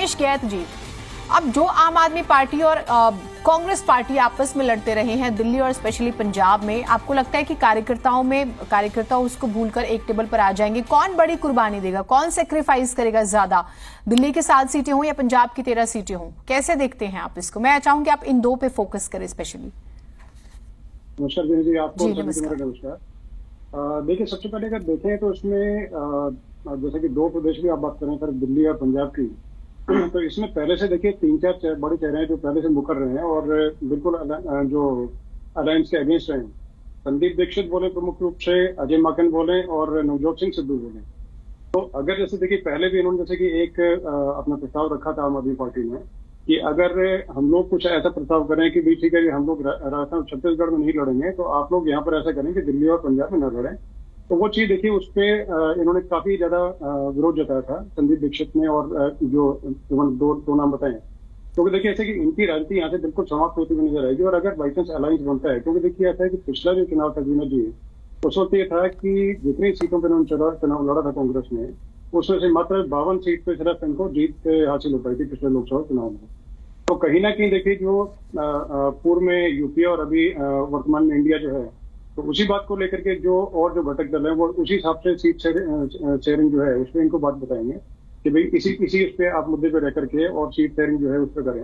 सुरेश गैत जी, अब जो आम आदमी पार्टी और कांग्रेस पार्टी आपस में लड़ते रहे हैं दिल्ली और स्पेशली पंजाब में, आपको लगता है कि कार्यकर्ता उसको भूलकर एक टेबल पर आ जाएंगे? कौन बड़ी कुर्बानी देगा, कौन सेक्रीफाइस करेगा ज्यादा? दिल्ली की 7 सीटें हों या पंजाब की 13 सीटें हों, कैसे देखते हैं आप इसको? मैं चाहूंगी आप इन दो पे फोकस करें स्पेशली। नमस्कार जी, आपको नमस्कार। देखिए, सबसे पहले अगर देखें तो इसमें जैसे कि 2 प्रदेश की आप बात करें सर, दिल्ली और पंजाब की, तो इसमें पहले से देखिए 3-4 बड़े चेहरे हैं जो पहले से मुकर रहे हैं और बिल्कुल जो अलायंस के अगेंस्ट रहे हैं। संदीप दीक्षित बोले प्रमुख रूप से, अजय माकन बोले और नवजोत सिंह सिद्धू बोले। तो अगर जैसे देखिए पहले भी इन्होंने जैसे कि एक अपना प्रस्ताव रखा था आम आदमी पार्टी ने कि अगर हम लोग कुछ ऐसा प्रस्ताव करें कि भी ठीक है कि हम लोग राजस्थान छत्तीसगढ़ में नहीं लड़ेंगे, तो आप लोग यहाँ पर ऐसा करें कि दिल्ली और पंजाब में न लड़ें। तो वो चीज देखिए उस पर इन्होंने काफी ज्यादा विरोध जताया था संदीप दीक्षित ने, और जो दो नाम बताए, क्योंकि देखिए ऐसे कि इनकी राजनीति यहाँ से बिल्कुल समाप्त होती हुई नजर आएगी। और अगर बाई चांस अलायंस बनता है, क्योंकि देखिए ऐसा है कि पिछला जो चुनाव था जीना जी, उस वक्त ये था कि जितनी सीटों पर उन्होंने चुनाव लड़ा था कांग्रेस ने, उसमें से मात्र 52 सीट पे सिर्फ इनको जीत हासिल हो पाई थी पिछले लोकसभा चुनाव में। तो कहीं ना कहीं देखिए जो पूर्व में यूपीए और अभी वर्तमान में इंडिया जो है, तो उसी बात को लेकर के जो घटक दल है वो उसी हिसाब से सीट शेयरिंग जो है उस पर इनको बात बताएंगे कि भाई इसी उस पर आप मुद्दे पे रह करके और सीट शेयरिंग जो है उस पर करें।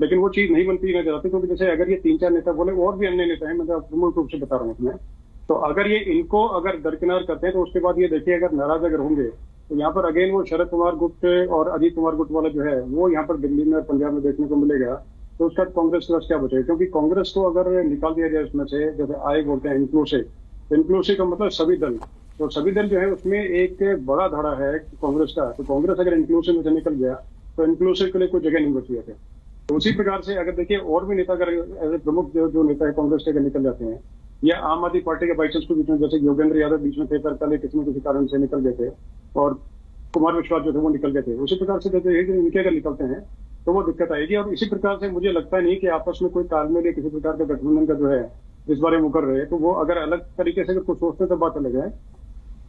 लेकिन वो चीज नहीं बनती नजर आती, क्योंकि जैसे अगर ये 3-4 नेता बोले और भी अन्य नेता हैं, मैं प्रमुख रूप से बता रहा हूँ इसमें, तो अगर ये इनको अगर दरकिनार करते हैं तो उसके बाद ये देखिए अगर नाराज अगर होंगे तो यहाँ पर अगेन वो शरद कुमार गुप्त और अजीत कुमार गुप्त वाला जो है वो यहाँ पर दिल्ली में और पंजाब में देखने को मिलेगा। तो उसका कांग्रेस के पास क्या बचेगा? क्योंकि कांग्रेस को अगर निकाल दिया जाए उसमें से, जैसे आए बोलते हैं इंक्लूसिव का मतलब सभी दल, तो सभी दल जो है उसमें एक बड़ा धड़ा है कांग्रेस का। तो कांग्रेस अगर इंक्लूसिव में से निकल गया तो इंक्लूसिव के लिए कोई जगह नहीं बची है। तो उसी प्रकार से अगर देखिए और भी नेता अगर ऐसे प्रमुख जो नेता है कांग्रेस के अगर निकल जाते हैं, या आम आदमी पार्टी के बाई चांस के बीच में, जैसे योगेंद्र यादव बीच में थे, पहले किसी न किसी कारण से निकल गए थे, और कुमार विश्वास जो थे वो निकल गए थे, उसी प्रकार से इनके अगर निकलते हैं तो वो दिक्कत आएगी। और इसी प्रकार से मुझे लगता नहीं कि आपस में कोई तालमेल या किसी प्रकार का गठबंधन का जो है इस बारे में कर रहे हैं। तो वो अगर अलग तरीके से अगर कुछ सोचते तो बात अलग है,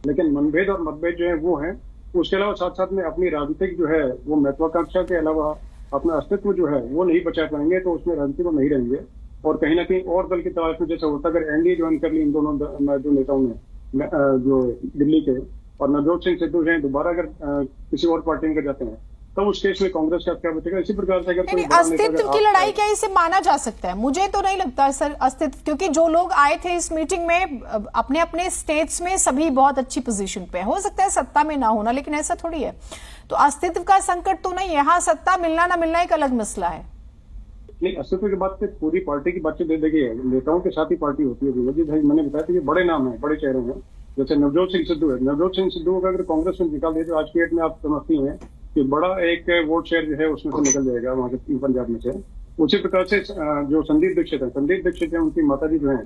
लेकिन मनभेद और मतभेद जो है वो है। उसके अलावा साथ साथ में अपनी राजनीतिक जो है वो महत्वाकांक्षा के अलावा अपना अस्तित्व जो है वो नहीं बचा पाएंगे, तो उसमें राजनीति में नहीं रहेंगे और कहीं ना कहीं और दल की तलाश में जैसा होता अगर एनडीए ज्वाइन कर ली इन दोनों जो नेताओं ने, जो दिल्ली के और नवजोत सिंह सिद्धू हैं, दोबारा अगर किसी और पार्टी में जाते हैं तो उस केस में कांग्रेस का क्या बचेगा? इसी प्रकार से अगर अस्तित्व की लड़ाई क्या इसे माना जा सकता है? मुझे तो नहीं लगता सर अस्तित्व, क्योंकि जो लोग आए थे इस मीटिंग में अपने अपने स्टेट्स में सभी बहुत अच्छी पोजीशन पे, हो सकता है सत्ता में ना होना, लेकिन ऐसा थोड़ी है। तो अस्तित्व का संकट तो नहीं है। हाँ, सत्ता मिलना ना मिलना एक अलग मसला है। नहीं, अस्तित्व की बात से पूरी पार्टी की बातचीत देखिए नेताओं के साथ ही पार्टी होती है। मैंने बताया था कि बड़े नाम है, बड़े चेहरे हैं, जैसे नवजोत सिंह सिद्धू है। नवजोत सिंह सिद्धू का अगर कांग्रेस में निकाल दे तो आज की डेट में आप समझती हैं कि बड़ा एक वोट शेयर जो है उसमें से निकल जाएगा वहां से पंजाब में से। उसी प्रकार से जो संदीप दीक्षित है, उनकी माता जी जो है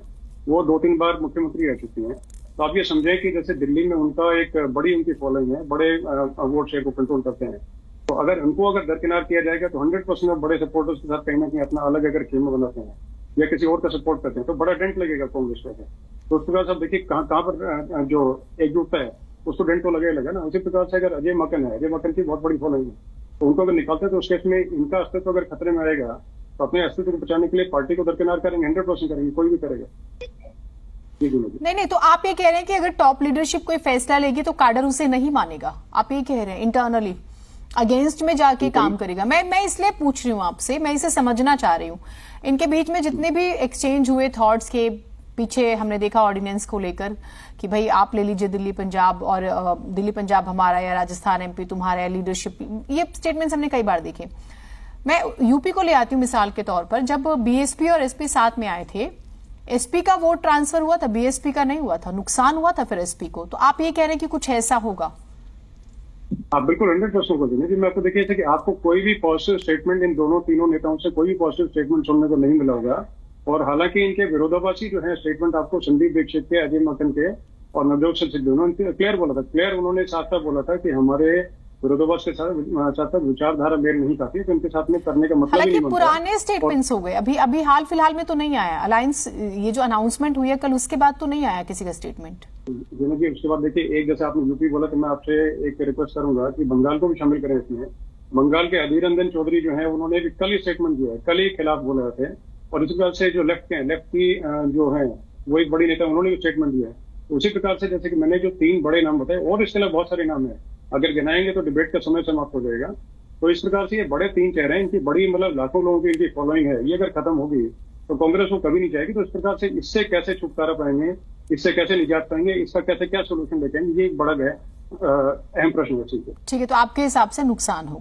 वो 2-3 बार मुख्यमंत्री रह चुकी हैं। तो आप ये समझें कि जैसे दिल्ली में उनका एक बड़ी उनकी फॉलोइंग है, बड़े वोट शेयर को कंट्रोल करते हैं। तो अगर उनको अगर दरकिनार किया जाएगा तो 100% बड़े सपोर्टर्स के साथ कहीं ना कहीं अपना अलग अगर खेमा बनाते हैं या किसी और का सपोर्ट करते हैं तो बड़ा डेंट लगेगा कांग्रेस पे। तो उस प्रकार से देखिए कहाँ पर जो एकजुटता है उसको डेंट तो लगा ना। उसी प्रकार से अगर अजय माकन की बहुत बड़ी फॉलोइंग है, तो उनको अगर निकालते हैं तो उस केस में इनका अस्तित्व अगर खतरे में आएगा तो अपने अस्तित्व को बचाने के लिए पार्टी को दरकिनार करेंगे, 100% करेंगे, कोई भी करेगा। नहीं, तो आप ये कह रहे हैं कि अगर टॉप लीडरशिप कोई फैसला लेगी तो काडर उसे नहीं मानेगा? आप ये कह रहे हैं इंटरनली अगेंस्ट में जाके काम करेगा? मैं इसलिए पूछ रही हूँ आपसे, मैं इसे समझना चाह रही हूँ। इनके बीच में जितने भी एक्सचेंज हुए थॉट्स के पीछे हमने देखा ऑर्डिनेंस को लेकर कि भाई आप ले लीजिए दिल्ली पंजाब, और दिल्ली पंजाब हमारा या राजस्थान एमपी तुम्हारा या लीडरशिप, ये स्टेटमेंट्स हमने कई बार देखे। मैं यूपी को ले आती हूँ मिसाल के तौर पर। जब बीएसपी और एसपी साथ में आए थे, एसपी का वोट ट्रांसफर हुआ था, बीएसपी का नहीं हुआ था, नुकसान हुआ था फिर एसपी को। तो आप ये कह रहे हैं कि कुछ ऐसा होगा? आप बिल्कुल 100% को देंगे कि मैं आपको देखिए कि आपको कोई भी पॉजिटिव स्टेटमेंट इन तीनों नेताओं से कोई भी पॉजिटिव स्टेटमेंट सुनने को नहीं मिला होगा। और हालांकि इनके विरोधाभासी जो है स्टेटमेंट आपको संदीप दीक्षित के, अजय माकन के और नवजोत सिंह सिद्धू उन्होंने क्लियर उन्होंने साफ साफ बोला था कि हमारे विरोधाभास के साथ विचारधारा मेल नहीं खाती है, तो इनके साथ में करने का मतलब ही नहीं बनता। पुराने स्टेटमेंट्स हो गए, अभी हाल फिलहाल में तो नहीं आया अलायंस, ये जो अनाउंसमेंट हुई है कल, उसके बाद तो नहीं आया किसी का स्टेटमेंट। जी, उसके बाद देखिए एक जैसे आपने यूपी बोला तो मैं आपसे एक रिक्वेस्ट करूंगा कि बंगाल को भी शामिल करें इसमें। बंगाल के अधीर रंजन चौधरी जो है उन्होंने भी कल ही स्टेटमेंट दिया है, कल ही खिलाफ बोल रहे थे। और इसी प्रकार से जो लेफ्ट की जो है वो एक बड़ी नेता, उन्होंने भी स्टेटमेंट दिया है। उसी प्रकार से जैसे कि मैंने जो 3 बड़े नाम बताए, और इसके अलावा बहुत सारे नाम है, अगर गिनाएंगे तो डिबेट का समय समाप्त हो जाएगा। तो इस प्रकार से ये बड़े 3 चेहरे हैं, इनकी बड़ी मतलब लाखों लोगों की इनकी फॉलोइंग है, ये अगर खत्म होगी तो कांग्रेस को कभी नहीं जाएगी। तो इस प्रकार से इससे कैसे छुटकारा पाएंगे, इससे कैसे निजात पाएंगे, इसका कैसे क्या सोल्यूशन लेके आएंगे, ये एक बड़ा अहम प्रश्न है। ठीक है, तो आपके हिसाब से नुकसान होगा।